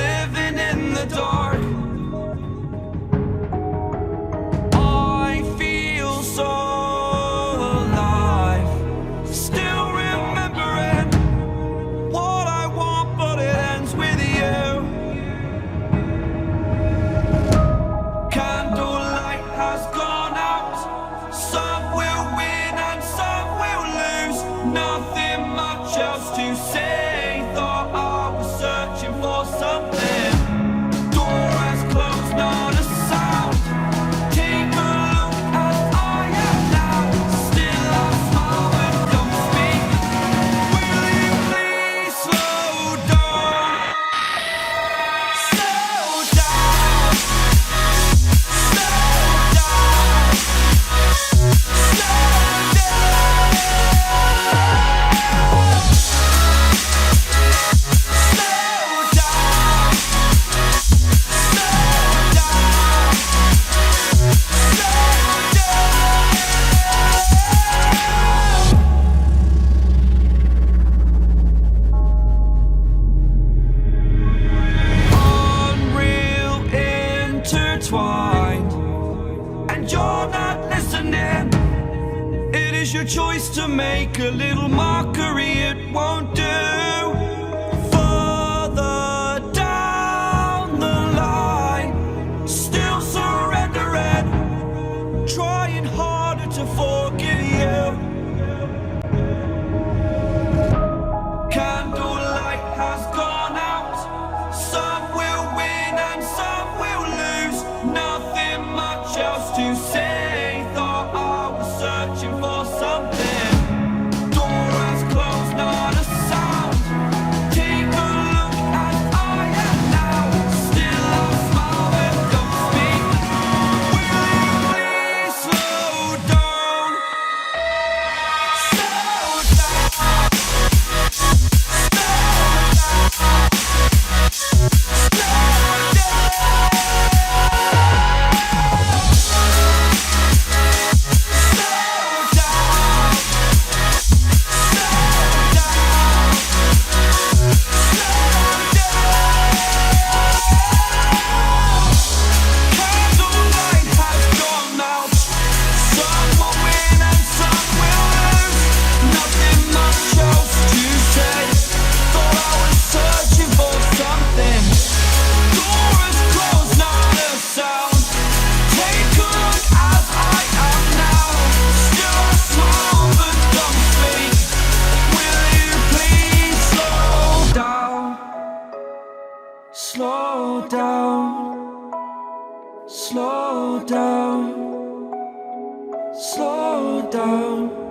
living in the dark. I feel so alive, still remembering what I want, but it ends with you. Candlelight has gone out. Some will win and some will lose. Nothing much else to say. Thought I was searching for something. Door has closed, not a sound. Take a look as I am now. Still I smile and don't speak. Will you please slow down? Slow down. Slow down. Slow Unreal intertwined, and you're not listening. It is your choice to make a little mockery, it won't do. Further down the line, still surrendering, trying harder to forgive you. Candlelight has gone out. Some will win and some will lose. Nothing much else to say. Thought I was searching for something. Door has closed, not a sound. Take a look as I am now. Still I smile and don't speak. Will you please slow down? Slow down. Candlelight has gone out. Some will win and some will lose. Nothing much else to say. Thought I was searching for something. Door is closed, not a sound. Take a look as I am now. Still I smile but don't speak. Will you please slow down? Slow down. Slow down. Slow down.